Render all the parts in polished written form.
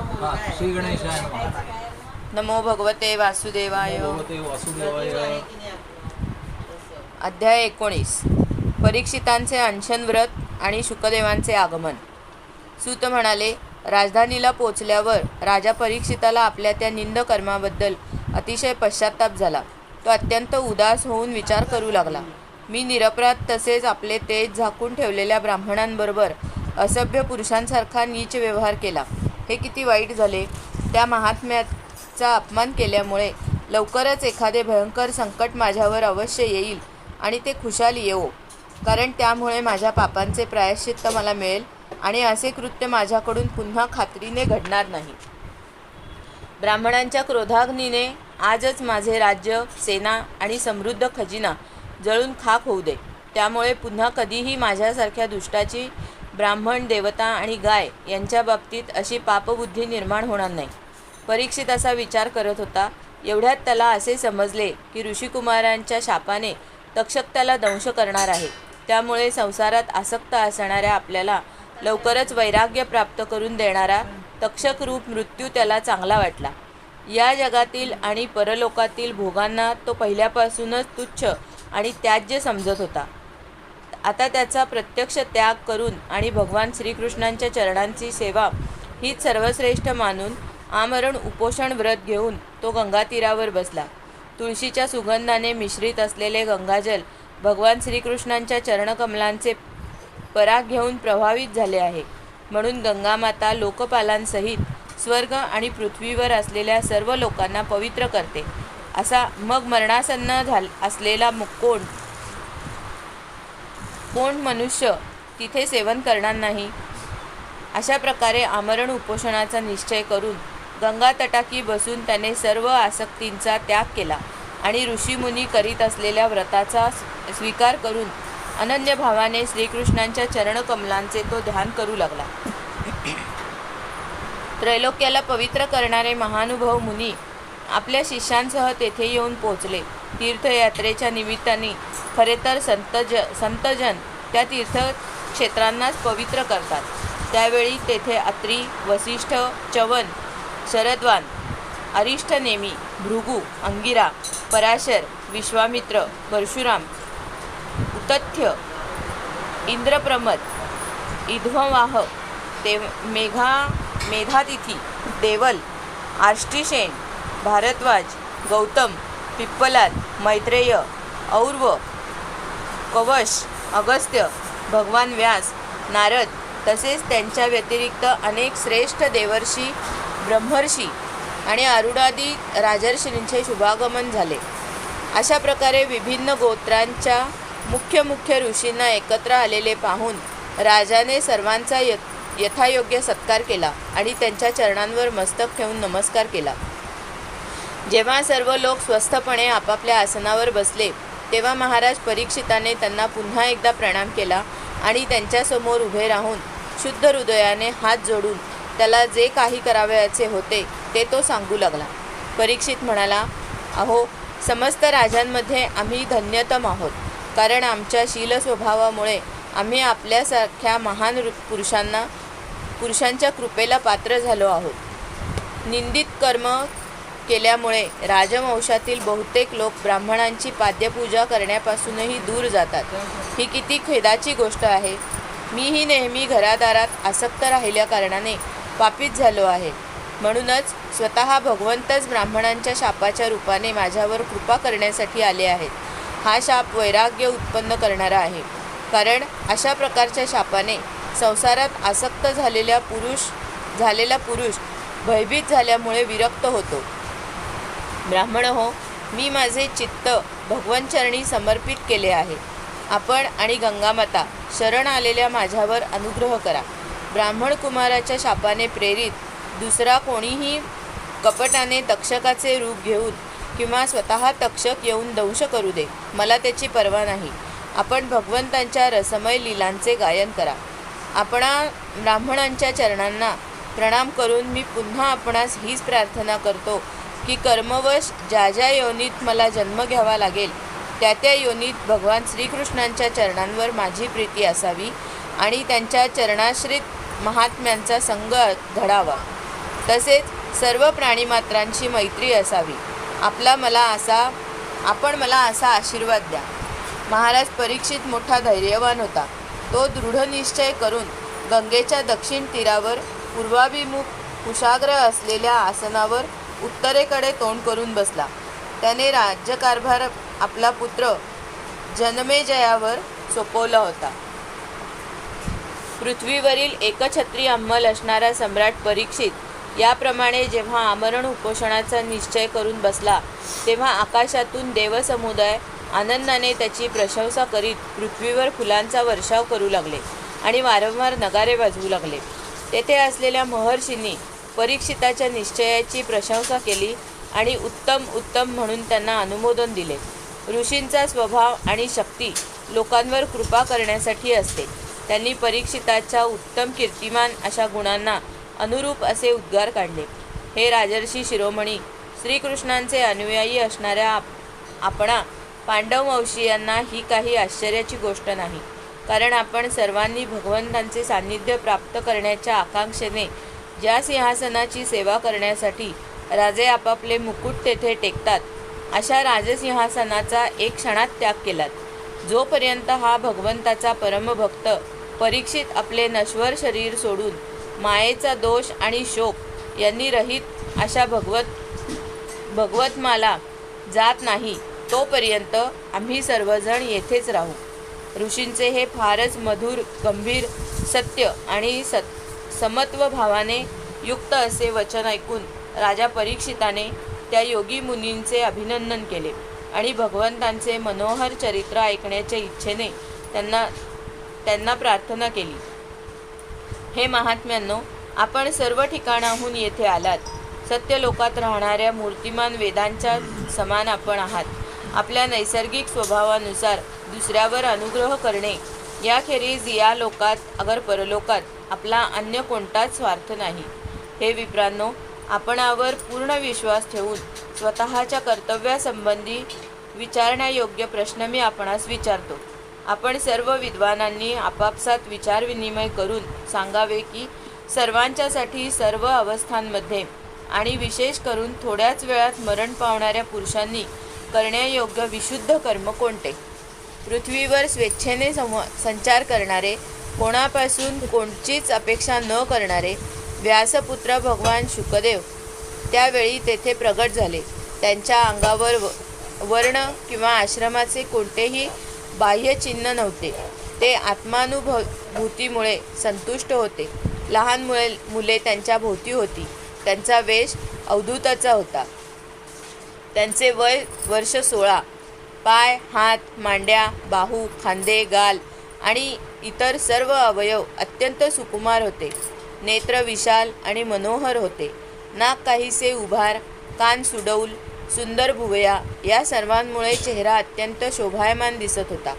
श्री गणेशाय नमः. नमो भगवते वासुदेवाय. भगवते वासुदेवाय. अध्याय 19. परीक्षितांचे अनशन व्रत आणि शुकदेवांचे आगमन. सूत म्हणाले, राजधानीला पोचल्यावर राजा परीक्षिताला आपल्या त्या निंद कर्माबद्दल अतिशय पश्चाताप झाला. तो अत्यंत उदास होऊन विचार करू लागला. मी निरपराध तसेच आपले तेज झाकून ठेवलेल्या ब्राह्मणांबरोबर असभ्य पुरुषांसारखा नीच व्यवहार केला. हे किती वाईट झाले. त्या महात्म्याचा अपमान केल्यामुळे लवकरच एखादे भयंकर संकट माझ्यावर अवश्य येईल आणि ते खुशाल येवो, कारण त्यामुळे माझ्या पापांचे प्रायश्चित्त मला मिळेल आणि असे कृत्य माझ्याकडून पुन्हा खात्रीने घडणार नाही. ब्राह्मणांच्या क्रोधाग्नीने आजच माझे राज्य, सेना आणि समृद्ध खजिना जळून खाक होऊ दे. त्यामुळे पुन्हा कधीही माझ्यासारख्या दुष्टाची ब्राह्मण, देवता आणि गाय यांच्या बाबतीत अशी पापबुद्धी निर्माण होणार नाही. परीक्षित असा विचार करत होता. एवढ्यात त्याला असे समजले की ऋषिकुमारांच्या शापाने तक्षक त्याला दंश करणार आहे. त्यामुळे संसारात आसक्त असणाऱ्या आपल्याला लवकरच वैराग्य प्राप्त करून देणारा तक्षक रूप मृत्यू त्याला चांगला वाटला. या जगातील आणि परलोकातील भोगांना तो पहिल्यापासूनच तुच्छ आणि त्याज्य समजत होता. आता त्याचा प्रत्यक्ष त्याग करून आणि भगवान श्रीकृष्णांच्या चरणांची सेवा हीच सर्वश्रेष्ठ मानून आमरण उपोषण व्रत घेऊन तो गंगातीरावर बसला. तुळशीच्या सुगंधाने मिश्रित असलेले गंगाजल भगवान श्रीकृष्णांच्या चरणकमलांचे पराग घेऊन प्रभावित झाले आहे. म्हणून गंगामाता लोकपालांसहित स्वर्ग आणि पृथ्वीवर असलेल्या सर्व लोकांना पवित्र करते. असा मग मरणासन्न असलेला कोण मनुष्य तिथे सेवन करणार नाही. अशा प्रकारे आमरण उपोषणाचा निश्चय करून गंगा तटाकी बसून त्याने सर्व आसक्तींचा त्याग केला आणि ऋषीमुनी करीत असलेल्या व्रताचा स्वीकार करून अनन्य भावाने श्रीकृष्णांच्या चरणकमलांचे तो ध्यान करू लागला. त्रैलोक्याला पवित्र करणारे महानुभाव मुनी आपल्या शिष्यांसह तेथे येऊन पोचले. तीर्थयात्रेच्या निमित्ताने खरे तर संतजन त्या तीर्थक्षेत्रांनाच पवित्र करतात. त्यावेळी तेथे अत्री, वसिष्ठ, च्यवन, शरद्वान, अरिष्टनेमी, भृगु, अंगिरा, पराशर, विश्वामित्र, परशुराम, उतथ्य, इंद्रप्रमद, इध्ववाह, मेधातिथी, देवल, आष्टीसेन, भारद्वाज, गौतम, पिप्पलाद, मैत्रेय, और्व, कवश, अगस्त्य, भगवान व्यास, नारद तसेच त्यांच्या व्यतिरिक्त अनेक श्रेष्ठ देवर्षी, ब्रह्मर्षी आणि अरुणादी राजर्षींचे शुभागमन झाले. अशा प्रकारे विभिन्न गोत्रांच्या मुख्य ऋषींना एकत्र आलेले पाहून राजाने सर्वांचा यथायोग्य सत्कार केला आणि त्यांच्या चरणांवर मस्तक ठेवून नमस्कार केला. जेव्हा सर्व लोक स्वस्थपणे आपापल्या आसनावर बसले तेव्हा महाराज परीक्षिताने त्यांना पुन्हा एकदा प्रणाम केला आणि त्यांच्यासमोर उभे राहून शुद्ध हृदयाने हात जोडून त्याला जे काही करावयाचे होते ते तो सांगू लागला. परीक्षित म्हणाला, अहो, समस्त राजांमध्ये आम्ही धन्यतम आहोत, कारण आमच्या शील स्वभावामुळे आम्ही आपल्यासारख्या महान पुरुषांच्या कृपेला पात्र झालो आहोत. निंदित कर्म केल्यामुळे राजवंशातील बहुतेक लोक ब्राह्मणांची पाद्यपूजा करण्यापासूनही दूर जातात. ही किती खेदाची गोष्ट आहे. मीही नेहमी घरादारात आसक्त राहिल्या कारणाने पापित झालो आहे. म्हणूनच स्वतः भगवंतच ब्राह्मणांच्या शापाच्या रूपाने माझ्यावर कृपा करण्यासाठी आले आहेत. हा शाप वैराग्य उत्पन्न करणारा आहे, कारण अशा प्रकारच्या शापाने संसारात आसक्त झालेला पुरुष भयभीत झाल्यामुळे विरक्त होतो. ब्राह्मण हो, मी माझे चित्त भगवंतचरणी समर्पित केले आहे. आपण आणि गंगामाता शरण आलेल्या माझ्यावर अनुग्रह करा. ब्राह्मण कुमाराच्या शापाने प्रेरित दुसरा कोणीही कपटाने तक्षकाचे रूप घेऊन किंवा स्वतः तक्षक येऊन दंश करू दे, मला त्याची पर्वा नाही. आपण भगवंतांच्या रसमय लीलांचे गायन करा. आपणा ब्राह्मणांच्या चरणांना प्रणाम करून मी पुन्हा आपणास हीच प्रार्थना करतो की कर्मवश ज्या ज्या योनीत मला जन्म घ्यावा लागेल त्या त्या योनीत भगवान श्रीकृष्णांच्या चरणांवर माझी प्रीती असावी आणि त्यांच्या चरणाश्रित महात्म्यांचा संग घडावा. तसेच सर्व प्राणीमात्रांची मैत्री असावी. आपण मला असा आशीर्वाद द्या. महाराज परीक्षित मोठा धैर्यवान होता. तो दृढ निश्चय करून गंगेच्या दक्षिण तीरावर पूर्वाभिमुख कुशाग्र असलेल्या आसनावर उत्तरेकडे तोंड करून बसला. त्याने राज्यकारभार आपला पुत्र जनमेजयावर सोपवला होता. पृथ्वीवरील एकछत्री अंमल असणारा सम्राट परीक्षित याप्रमाणे जेव्हा आमरण उपोषणाचा निश्चय करून बसला, तेव्हा आकाशातून देवसमुदाय आनंदाने त्याची प्रशंसा करीत पृथ्वीवर फुलांचा वर्षाव करू लागले आणि वारंवार नगारे वाजवू लागले. तेथे असलेल्या महर्षींनी परीक्षिताच्या निश्चयाची प्रशंसा केली आणि उत्तम उत्तम म्हणून त्यांना अनुमोदन दिले. ऋषींचा स्वभाव आणि शक्ती लोकांवर कृपा करण्यासाठी असते. त्यांनी परीक्षिताच्या उत्तम कीर्तिमान अशा गुणांना अनुरूप असे उद्गार काढले. हे राजर्षी शिरोमणी, श्रीकृष्णांचे अनुयायी असणाऱ्या आपणा पांडववंशीयांना ही काही आश्चर्याची गोष्ट नाही. कारण आपण सर्वांनी भगवंतांचे सान्निध्य प्राप्त करण्याच्या आकांक्षेने ज्या सिंहासनाची सेवा करण्यासाठी राजे आपापले मुकुट तेथे टेकतात, अशा राजसिंहासनाचा एक क्षणात त्याग केलात. जोपर्यंत हा भगवंताचा परमभक्त परीक्षित आपले नश्वर शरीर सोडून मायेचा दोष आणि शोक यांनी रहित अशा भगवतमाला जात नाही, तोपर्यंत आम्ही सर्वजण येथेच राहू. ऋषींचे हे फारच मधुर, गंभीर, सत्य आणि समत्व भावाने युक्त असे वचन ऐकून राजा परीक्षिताने त्या योगी मुनींचे अभिनंदन केले आणि भगवंतांचे मनोहर चरित्र ऐकण्याच्या इच्छेने त्यांना प्रार्थना केली. हे महात्म्यांनो, आपण सर्व ठिकाणाहून येथे आलात. सत्यलोकात राहणाऱ्या मूर्तिमान वेदांच्या समान आपण आहात. आपल्या नैसर्गिक स्वभावानुसार दुसऱ्यावर अनुग्रह करणे याखेरीज या लोकात अगर परलोकात आपला अन्य कोणताच स्वार्थ नाही. हे विप्रांनो, आपणावर पूर्ण विश्वास ठेवून स्वतःच्या कर्तव्यासंबंधी विचारण्यायोग्य प्रश्न मी आपणास विचारतो. आपण सर्व विद्वानांनी आपापसात विचारविनिमय करून सांगावे की सर्वांच्यासाठी सर्व अवस्थांमध्ये आणि विशेष करून थोड्याच वेळात मरण पावणाऱ्या पुरुषांनी करण्यायोग्य विशुद्ध कर्म कोणते? पृथ्वीवर स्वेच्छेने संचार करणारे, कोणापासून कोणचीच अपेक्षा न करणारे व्यासपुत्र भगवान शुकदेव त्यावेळी तेथे प्रगट झाले. त्यांच्या अंगावर वर्ण किंवा आश्रमाचे कोणतेही बाह्य चिन्ह नव्हते. ते आत्मानुभूतीमुळे संतुष्ट होते. लहान मुले त्यांच्या भोवती होती. त्यांचा वेश अवधूताचा होता. त्यांचे वय वर्ष 16. पाय, हात, मांड्या, बाहू, खांदे, गाल आणि इतर सर्व अवयव अत्यंत सुकुमार होते. नेत्र विशाल आणि मनोहर होते. नाक काहीसे उभार, कान सुडौल, सुंदर भुवया या सर्वांमुळे चेहरा अत्यंत शोभायमान दिसत होता.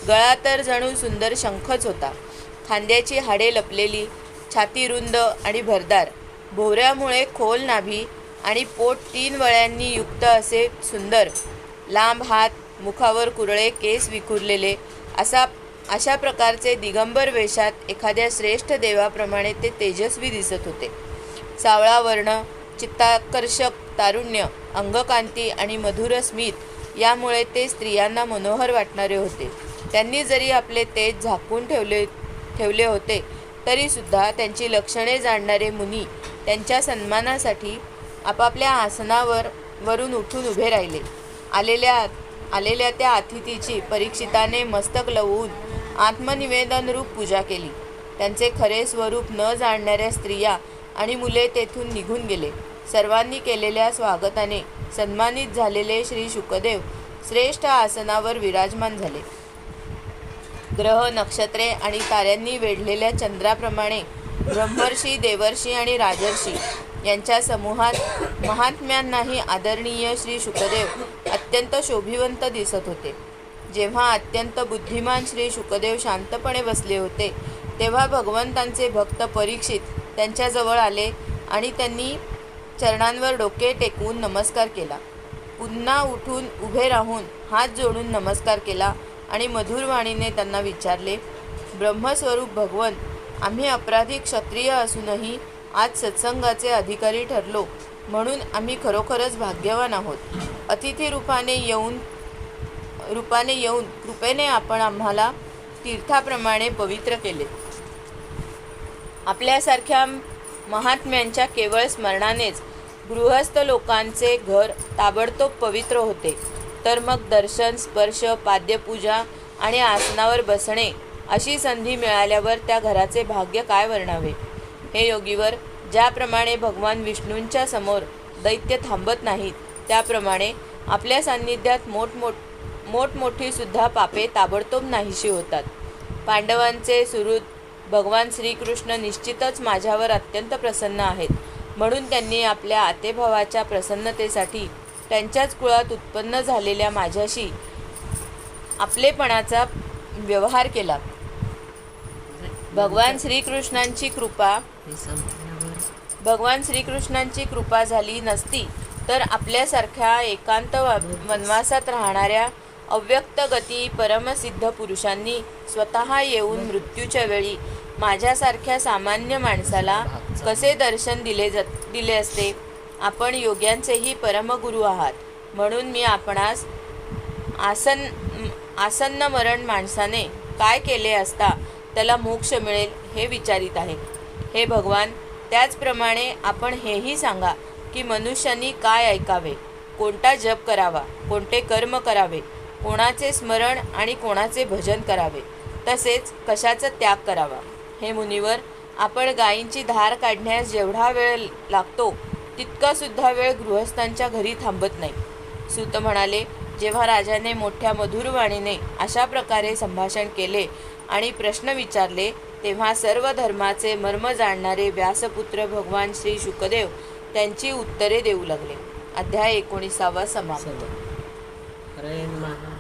गळा तर जणू सुंदर शंखच होता. खांद्याची हाडे लपलेली, छाती रुंद आणि भरदार, भोवऱ्यामुळे खोल नाभी आणि पोट 3 वळ्यांनी युक्त असे सुंदर, लांब हात, मुखावर कुरळे केस विखुरलेले अशा प्रकारचे दिगंबर वेशात एखाद्या श्रेष्ठ देवाप्रमाणे ते तेजस्वी दिसत होते. सावळा वर्ण, चित्ताकर्षक तारुण्य, अंगकांती आणि मधुर स्मित यामुळे ते स्त्रियांना मनोहर वाटणारे होते. त्यांनी जरी आपले तेज झाकून ठेवले होते तरीसुद्धा त्यांची लक्षणे जाणणारे मुनी त्यांच्या सन्मानासाठी आपापल्या आसनावरून उठून उभे राहिले. आलेल्या त्या अतिथीची परीक्षिताने मस्तक लवून आत्मनिवेदनरूप पूजा केली. त्यांचे खरे स्वरूप न जाणणाऱ्या स्त्रिया आणि मुले तेथून निघून गेले. सर्वांनी केलेल्या स्वागताने सन्मानित झालेले श्री शुकदेव श्रेष्ठ आसनावर विराजमान झाले. ग्रह, नक्षत्रे आणि ताऱ्यांनी वेढलेल्या चंद्राप्रमाणे ब्रह्मर्षी, देवर्षी आणि राजर्षी यांच्या समूहात महात्म्यांनाही आदरणीय श्री शुकदेव अत्यंत शोभिवंत दिसत होते. जेव्हा अत्यंत बुद्धिमान श्री शुकदेव शांतपणे बसले होते, तेव्हा भगवंतांचे भक्त परीक्षित त्यांच्याजवळ आले आणि त्यांनी चरणांवर डोके टेकवून नमस्कार केला. पुन्हा उठून उभे राहून हात जोडून नमस्कार केला आणि मधुर वाणीने त्यांना विचारले, ब्रह्मस्वरूप भगवन, आम्ही अपराधी क्षत्रिय असूनही आज सत्संगाचे अधिकारी ठरलो म्हणून आम्ही खरोखरच भाग्यवान आहोत. अतिथी रूपाने येऊन कृपेने आपण आम्हाला तीर्थाप्रमाणे पवित्र केले. आपल्यासारख्या महात्म्यांच्या केवळ स्मरणानेच गृहस्थ लोकांचे घर ताबडतोब पवित्र होते, तर मग दर्शन, स्पर्श, पाद्यपूजा आणि आसनावर बसणे अशी संधी मिळाल्यावर त्या घराचे भाग्य काय वर्णावे. हे योगीवर, ज्याप्रमाणे भगवान विष्णूंच्या समोर दैत्य थांबत नाहीत, त्याप्रमाणे आपल्या सान्निध्यात मोठमोठी सुद्धा पापे ताबडतोब नाहीशी होतात. पांडवांचे सुहृद भगवान श्रीकृष्ण निश्चितच माझ्यावर अत्यंत प्रसन्न आहेत, म्हणून त्यांनी आपल्या आतेभावाच्या प्रसन्नतेसाठी त्यांच्याच कुळात उत्पन्न झालेल्या माझ्याशी आपलेपणाचा व्यवहार केला. भगवान श्रीकृष्णांची कृपा झाली नसती तर आपल्यासारख्या एकांत वनवासात राहणाऱ्या अव्यक्त गती परमसिद्ध पुरुषांनी स्वतः येऊन मृत्यूच्या वेळी माझ्यासारख्या सामान्य माणसाला कसे दर्शन दिले असते. आपण योग्यांचेही परमगुरू आहात, म्हणून मी आपणास आसन्न मरण माणसाने काय केले असता त्याला मोक्ष मिळेल हे विचारित आहे. हे भगवान, त्याचप्रमाणे आपण हेही सांगा की मनुष्यांनी काय ऐकावे, कोणता जप करावा, कोणते कर्म करावे, कोणाचे स्मरण आणि कोणाचे भजन करावे, तसेच कशाचा त्याग करावा. हे मुनिवर, आपण गायींची धार काढण्यास जेवढा वेळ लागतो तितका सुद्धा वेळ गृहस्थांच्या घरी थांबत नाही. सूत म्हणाले, जेव्हा राजाने मोठ्या मधुरवाणीने अशा प्रकारे संभाषण केले आणि प्रश्न विचारले, तेव्हा सर्व धर्माचे मर्म जाणणारे व्यासपुत्र भगवान श्री शुकदेव त्यांची उत्तरे देऊ लागले. अध्याय 19 समाप्त. हरे नमः.